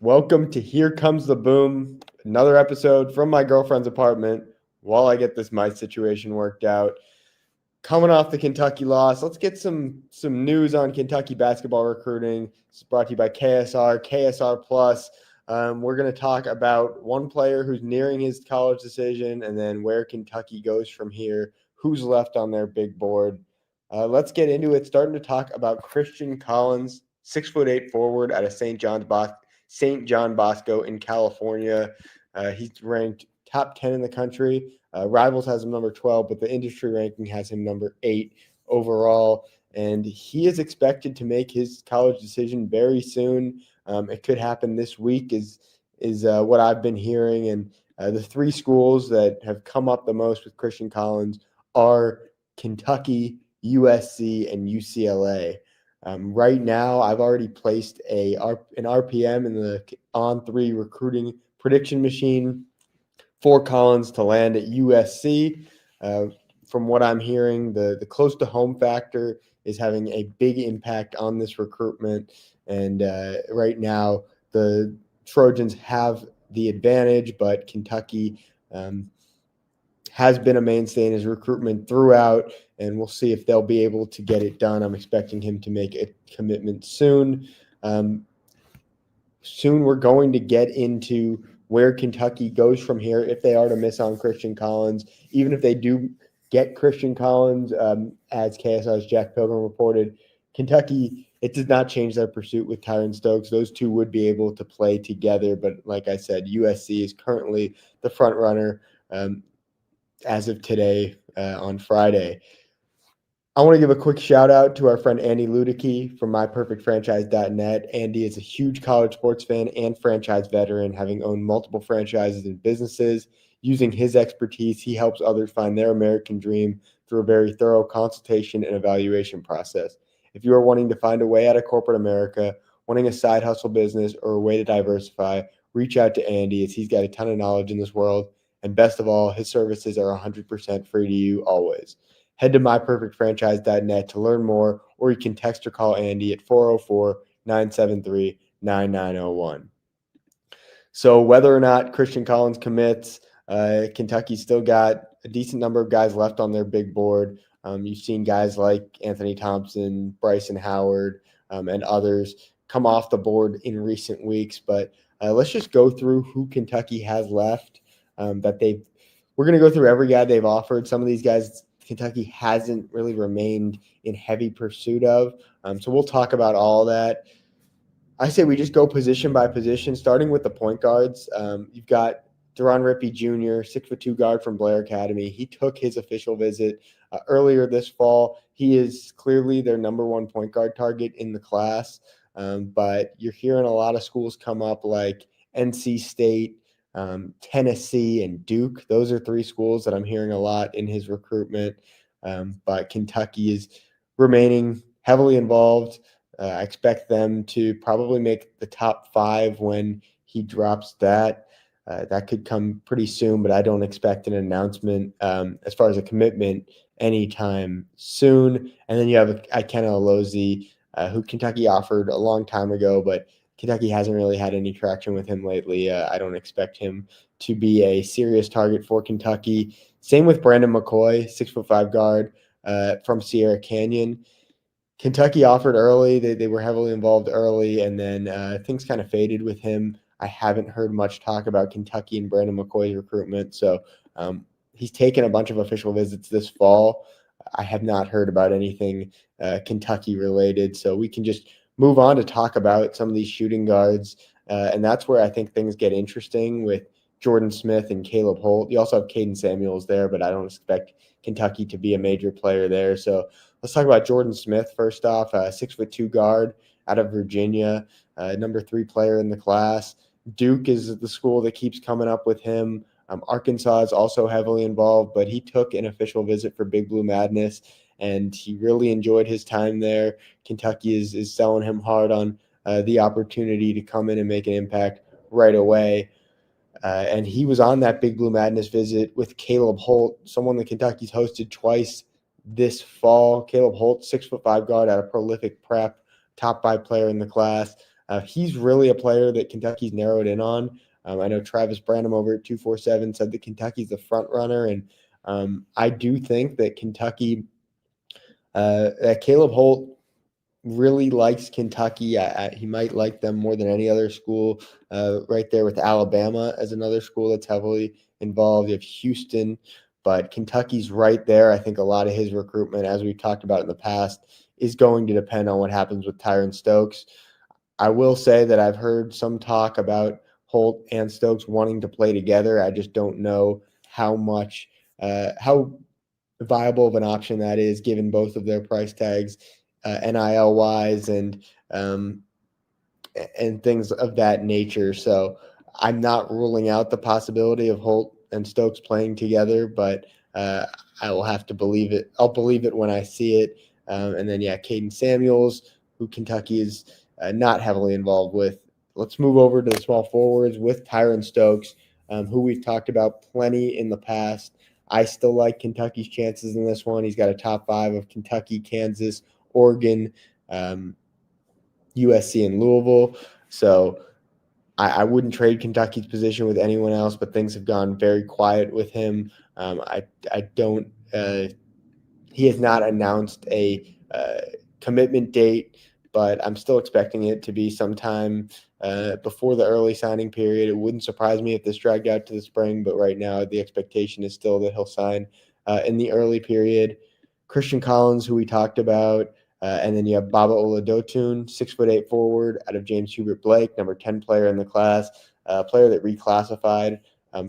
Welcome to Here Comes the Boom, another episode from my girlfriend's apartment while I get this mic situation worked out. Coming off the Kentucky loss, let's get some news on Kentucky basketball recruiting. It's brought to you by KSR Plus. We're going to talk about one player who's nearing his college decision and then where Kentucky goes from here, who's left on their big board. Let's get into it, starting to talk about Christian Collins, 6'8" forward out of St. John Bosco in California. He's ranked top 10 in the country. Rivals has him number 12, but the industry ranking has him number 8 overall. And he is expected to make his college decision very soon. It could happen this week, is what I've been hearing. And the three schools that have come up the most with Christian Collins are Kentucky, USC, and UCLA. Right now, I've already placed an RPM in the On3 recruiting prediction machine for Collins to land at USC. From what I'm hearing, the close to home factor is having a big impact on this recruitment. And right now, the Trojans have the advantage, but Kentucky has been a mainstay in his recruitment throughout, and we'll see if they'll be able to get it done. I'm expecting him to make a commitment soon. Soon we're going to get into where Kentucky goes from here if they are to miss on Christian Collins. Even if they do get Christian Collins, as KSR's Jack Pilgrim reported, Kentucky, it does not change their pursuit with Tyron Stokes. Those two would be able to play together, but like I said, USC is currently the front runner as of today on Friday. I want to give a quick shout out to our friend Andy Ludicky from myperfectfranchise.net. Andy is a huge college sports fan and franchise veteran, having owned multiple franchises and businesses. Using his expertise, he helps others find their American dream through a very thorough consultation and evaluation process. If you are wanting to find a way out of corporate America, wanting a side hustle business, or a way to diversify, reach out to Andy, as he's got a ton of knowledge in this world. And best of all, his services are 100% free to you always. Head to myperfectfranchise.net to learn more, or you can text or call Andy at 404-973-9901. So whether or not Christian Collins commits, Kentucky's still got a decent number of guys left on their big board. You've seen guys like Anthony Thompson, Bryson Howard, and others come off the board in recent weeks. But let's just go through who Kentucky has left. We're going to go through every guy they've offered. Some of these guys Kentucky hasn't really remained in heavy pursuit of. So we'll talk about all that. I say we just go position by position, starting with the point guards. You've got Deron Rippey Jr., 6'2" guard from Blair Academy. He took his official visit earlier this fall. He is clearly their number one point guard target in the class. But you're hearing a lot of schools come up like NC State, Tennessee, and Duke. Those are three schools that I'm hearing a lot in his recruitment. But Kentucky is remaining heavily involved. I expect them to probably make the top 5 when he drops that. That could come pretty soon, but I don't expect an announcement as far as a commitment anytime soon. And then you have Ikenna Alozie, who Kentucky offered a long time ago, but Kentucky hasn't really had any traction with him lately. I don't expect him to be a serious target for Kentucky. Same with Brandon McCoy, 6'5" guard from Sierra Canyon. Kentucky offered early. They were heavily involved early, and then things kind of faded with him. I haven't heard much talk about Kentucky and Brandon McCoy's recruitment. So he's taken a bunch of official visits this fall. I have not heard about anything Kentucky related. So we can just move on to talk about some of these shooting guards. And that's where I think things get interesting with Jordan Smith and Caleb Holt. You also have Caden Samuels there, but I don't expect Kentucky to be a major player there. So let's talk about Jordan Smith first off, 6'2" guard out of Virginia, number 3 player in the class. Duke is the school that keeps coming up with him. Arkansas is also heavily involved, but he took an official visit for Big Blue Madness, and he really enjoyed his time there. Kentucky is selling him hard on the opportunity to come in and make an impact right away. And he was on that Big Blue Madness visit with Caleb Holt, someone that Kentucky's hosted twice this fall. Caleb Holt, 6'5" guard out of prolific prep, top 5 player in the class. He's really a player that Kentucky's narrowed in on. I know Travis Branham over at 247 said that Kentucky's the front runner, and I do think that that Caleb Holt really likes Kentucky. He might like them more than any other school, right there with Alabama as another school that's heavily involved. You have Houston, but Kentucky's right there. I think a lot of his recruitment, as we've talked about in the past, is going to depend on what happens with Tyron Stokes. I will say that I've heard some talk about Holt and Stokes wanting to play together. I just don't know how viable of an option that is, given both of their price tags, NIL wise, um, and things of that nature. So I'm not ruling out the possibility of Holt and Stokes playing together, but I will have to believe it. I'll believe it when I see it. And then, Caden Samuels, who Kentucky is not heavily involved with. Let's move over to the small forwards with Tyron Stokes, who we've talked about plenty in the past. I still like Kentucky's chances in this one. He's got a top 5 of Kentucky, Kansas, Oregon, USC, and Louisville. So I wouldn't trade Kentucky's position with anyone else, but things have gone very quiet with him. I don't. He has not announced a commitment date, but I'm still expecting it to be sometime before the early signing period. It wouldn't surprise me if this dragged out to the spring, but right now the expectation is still that he'll sign in the early period. Christian Collins, who we talked about, and then you have Baba Oladotun, 6'8" forward out of James Hubert Blake, number 10 player in the class, player that reclassified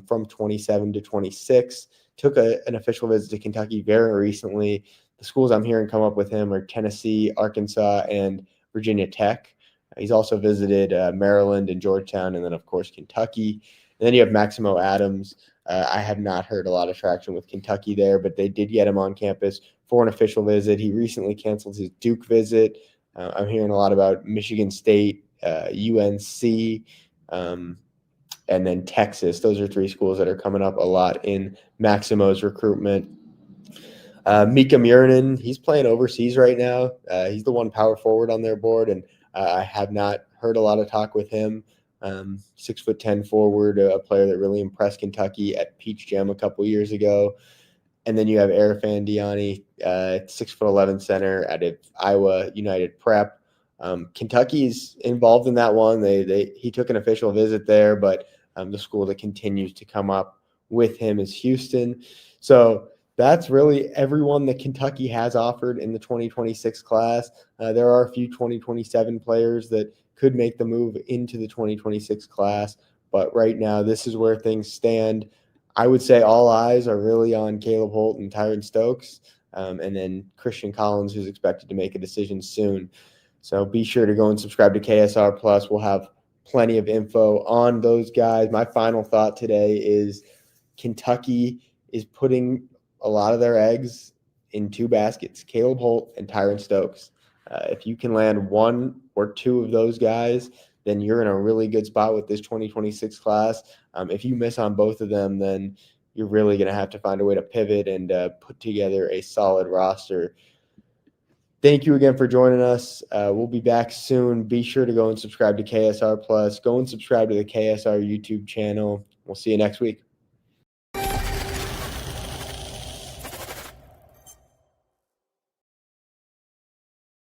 from 27 to 26. Took an official visit to Kentucky very recently. The schools I'm hearing come up with him are Tennessee, Arkansas, and Virginia Tech. He's also visited Maryland and Georgetown, and then, of course, Kentucky. And then you have Maximo Adams. I have not heard a lot of traction with Kentucky there, but they did get him on campus for an official visit. He recently canceled his Duke visit. I'm hearing a lot about Michigan State, UNC, and then Texas. Those are 3 schools that are coming up a lot in Maximo's recruitment. Mika Murinen, he's playing overseas right now. He's the one power forward on their board, and I have not heard a lot of talk with him. 6'10" forward, a player that really impressed Kentucky at Peach Jam a couple years ago. And then you have Arifan Diani, 6'11" center out of Iowa United Prep. Kentucky's involved in that one. He took an official visit there, but the school that continues to come up with him is Houston. So that's really everyone that Kentucky has offered in the 2026 class. There are a few 2027 players that could make the move into the 2026 class, but right now this is where things stand. I would say all eyes are really on Caleb Holt and Tyron Stokes, and then Christian Collins, who's expected to make a decision soon. So be sure to go and subscribe to KSR Plus. We'll have plenty of info on those guys. My final thought today is Kentucky is putting a lot of their eggs in 2 baskets, Caleb Holt and Tyron Stokes. If you can land 1 or 2 of those guys, then you're in a really good spot with this 2026 class. If you miss on both of them, then you're really going to have to find a way to pivot and put together a solid roster. Thank you again for joining us. We'll be back soon. Be sure to go and subscribe to KSR Plus. Go and subscribe to the KSR YouTube channel. We'll see you next week.